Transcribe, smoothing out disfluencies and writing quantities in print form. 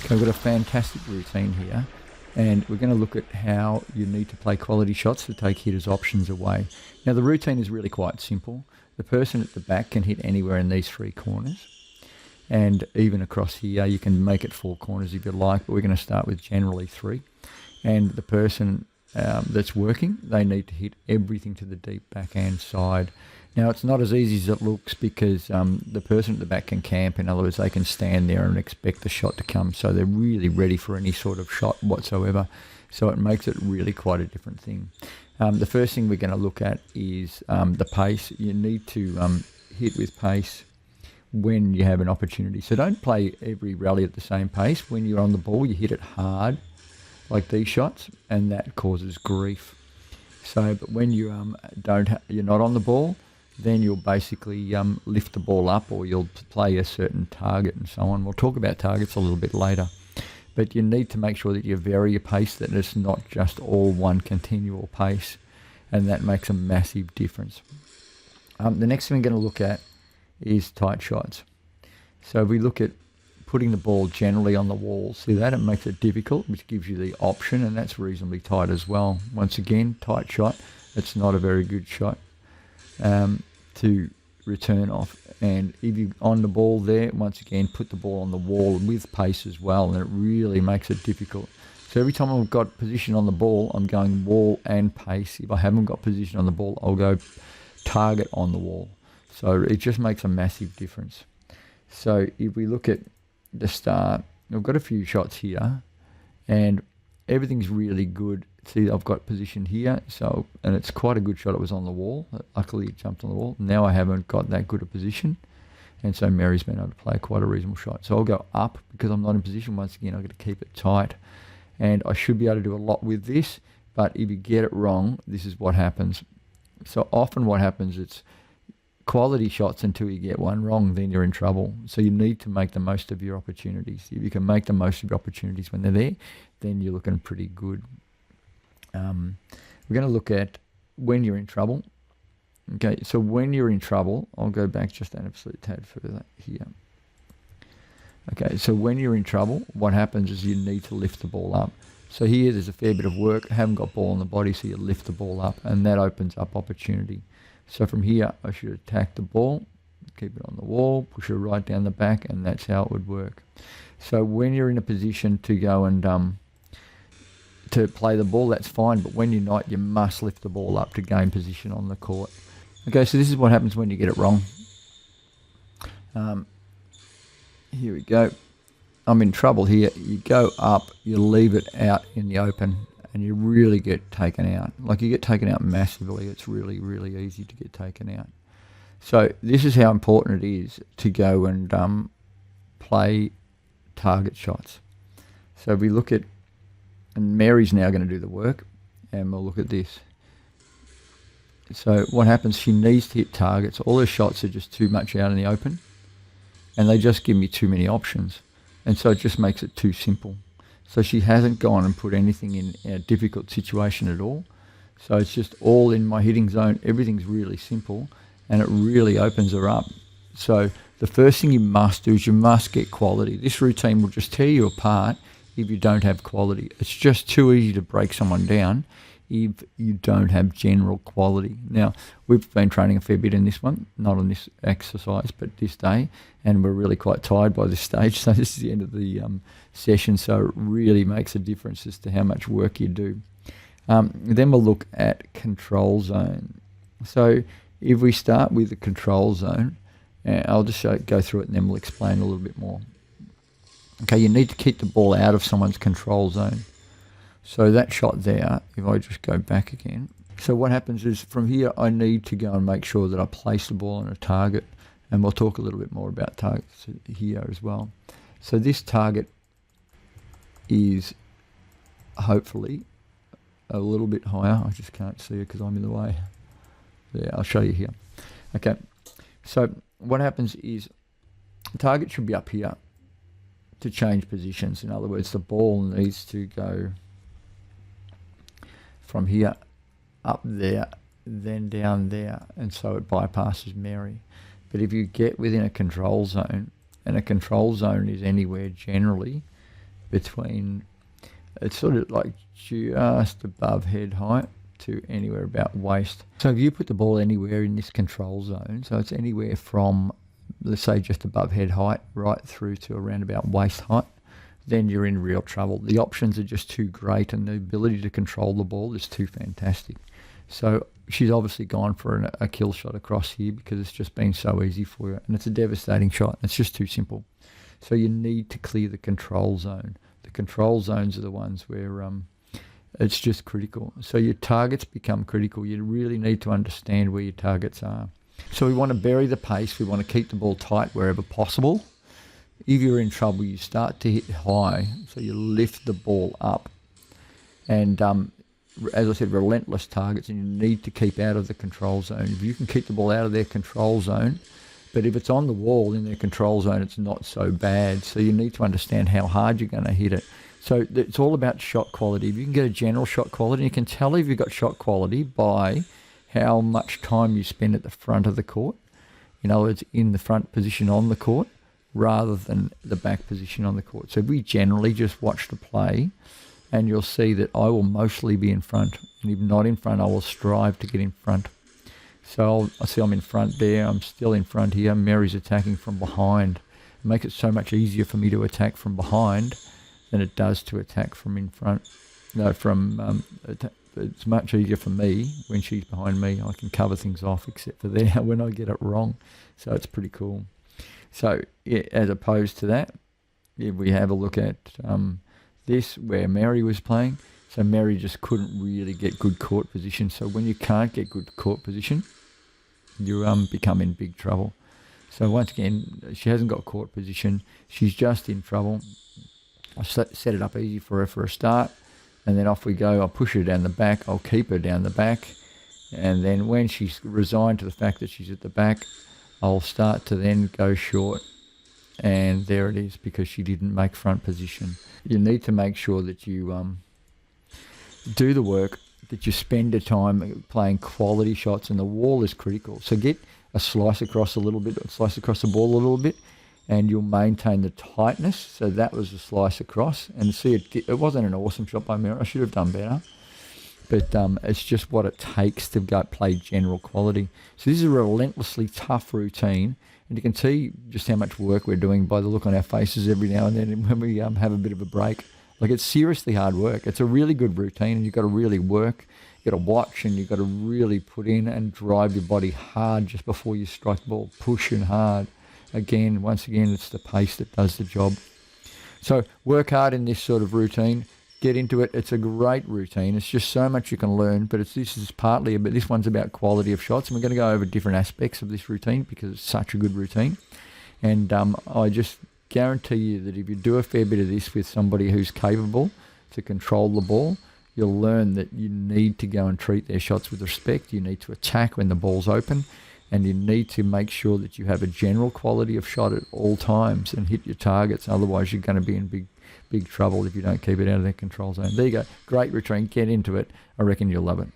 Okay, we've got a fantastic routine here, and we're going to look at how you need to play quality shots to take hitters' options away. Now, the routine is really quite simple. The person at the back can hit anywhere in these three corners, and even across here, you can make it four corners if you like, but we're going to start with generally three. And the person that's working, they need to hit everything to the deep backhand side. Now, it's not as easy as it looks because the person at the back can camp. In other words, they can stand there and expect the shot to come. So they're really ready for any sort of shot whatsoever. So it makes it really quite a different thing. The first thing we're going to look at is the pace. You need to hit with pace when you have an opportunity. So don't play every rally at the same pace. When you're on the ball, you hit it hard, like these shots, and that causes grief. So, but when you you're not on the ball, then you'll basically lift the ball up, or you'll play a certain target and so on. We'll talk about targets a little bit later. But you need to make sure that you vary your pace, that it's not just all one continual pace, and that makes a massive difference. The next thing we're going to look at is tight shots. So if we look at putting the ball generally on the wall, see that? It makes it difficult, which gives you the option, and that's reasonably tight as well. Once again, tight shot. It's not a very good shot to return off. And if you're on the ball there, once again, put the ball on the wall with pace as well, and it really makes it difficult. So every time I've got position on the ball, I'm going wall and pace. If I haven't got position on the ball, I'll go target on the wall. So it just makes a massive difference. So if we look at the start, I've got a few shots here, and everything's really good. See, I've got position here, so, and it's quite a good shot. It was on the wall. Luckily, it jumped on the wall. Now I haven't got that good a position, and so Mary's been able to play quite a reasonable shot. So I'll go up because I'm not in position. Once again, I've got to keep it tight, and I should be able to do a lot with this, but if you get it wrong, this is what happens. So often what happens, it's quality shots until you get one wrong, then you're in trouble. So you need to make the most of your opportunities. If you can make the most of your opportunities when they're there, then you're looking pretty good. We're going to look at when you're in trouble. Okay, so when you're in trouble, I'll go back just an absolute tad further here. Okay, so when you're in trouble, what happens is you need to lift the ball up. So here there's a fair bit of work. I haven't got ball on the body, so you lift the ball up, and that opens up opportunity. So from here, I should attack the ball, keep it on the wall, push it right down the back, and that's how it would work. So when you're in a position to go and to play the ball, that's fine, but when you're not, you must lift the ball up to gain position on the court. Okay, so this is what happens when you get it wrong. Here we go. I'm in trouble here. You go up, you leave it out in the open, and you really get taken out. Like, you get taken out massively. It's really, really easy to get taken out. So this is how important it is to go and play target shots. So if we look at, and Mary's now going to do the work, and we'll look at this. So what happens, she needs to hit targets. All her shots are just too much out in the open, and they just give me too many options. And so it just makes it too simple. So she hasn't gone and put anything in a difficult situation at all. So it's just all in my hitting zone. Everything's really simple, and it really opens her up. So the first thing you must do is you must get quality. This routine will just tear you apart if you don't have quality. It's just too easy to break someone down if you don't have general quality. Now, we've been training a fair bit in this one, not on this exercise, but this day, and we're really quite tired by this stage, so this is the end of the session, so it really makes a difference as to how much work you do. Then we'll look at control zone. So if we start with the control zone, I'll just go through it and then we'll explain a little bit more. Okay, you need to keep the ball out of someone's control zone. So that shot there, if I just go back again. So what happens is from here, I need to go and make sure that I place the ball on a target. And we'll talk a little bit more about targets here as well. So this target is hopefully a little bit higher. I just can't see it because I'm in the way. There, I'll show you here. Okay, so what happens is the target should be up here to change positions. In other words, the ball needs to go from here up there, then down there, and so it bypasses Mary. But if you get within a control zone, and a control zone is anywhere generally between, it's sort of like just above head height to anywhere about waist. So if you put the ball anywhere in this control zone, so it's anywhere from, let's say, just above head height right through to around about waist height, then you're in real trouble. The options are just too great, and the ability to control the ball is too fantastic. So she's obviously gone for a kill shot across here because it's just been so easy for her, and it's a devastating shot. It's just too simple. So you need to clear the control zone. The control zones are the ones where it's just critical. So your targets become critical. You really need to understand where your targets are. So we want to bury the pace. We want to keep the ball tight wherever possible. If you're in trouble, you start to hit high, so you lift the ball up. And as I said, relentless targets, and you need to keep out of the control zone. If you can keep the ball out of their control zone, but if it's on the wall in their control zone, it's not so bad. So you need to understand how hard you're going to hit it. So it's all about shot quality. If you can get a general shot quality, you can tell if you've got shot quality by how much time you spend at the front of the court. In other words, in the front position on the court, rather than the back position on the court. So we generally just watch the play, and you'll see that I will mostly be in front. And if not in front, I will strive to get in front. So I see I'm in front there. I'm still in front here. Mary's attacking from behind. It makes it so much easier for me to attack from behind than it does to attack from in front. No, it's much easier for me when she's behind me. I can cover things off, except for there when I get it wrong. So it's pretty cool. So yeah, as opposed to that, if we have a look at this, where Mary was playing, so Mary just couldn't really get good court position. So when you can't get good court position, you become in big trouble. So once again, she hasn't got court position. She's just in trouble. I set it up easy for her for a start, and then off we go. I'll push her down the back. I'll keep her down the back. And then when she's resigned to the fact that she's at the back, I'll start to then go short, and there it is, because she didn't make front position. You need to make sure that you do the work, that you spend the time playing quality shots, and the wall is critical. So get a slice across a little bit, slice across the ball a little bit, and you'll maintain the tightness. So that was a slice across, and see, it wasn't an awesome shot by Mira. I should have done better. But it's just what it takes to go play general quality. So this is a relentlessly tough routine, and you can see just how much work we're doing by the look on our faces every now and then when we have a bit of a break. Like, it's seriously hard work. It's a really good routine, and you've got to really work. You've got to watch, and you've got to really put in and drive your body hard just before you strike the ball, pushing hard. Once again, it's the pace that does the job. So work hard in this sort of routine. Get into it. It's a great routine. It's just so much you can learn, but this one's about quality of shots, and we're going to go over different aspects of this routine because it's such a good routine. And I just guarantee you that if you do a fair bit of this with somebody who's capable to control the ball, you'll learn that you need to go and treat their shots with respect. You need to attack when the ball's open, and you need to make sure that you have a general quality of shot at all times and hit your targets. Otherwise, you're going to be in big trouble if you don't keep it out of their control zone. There you go. Great routine. Get into it. I reckon you'll love it.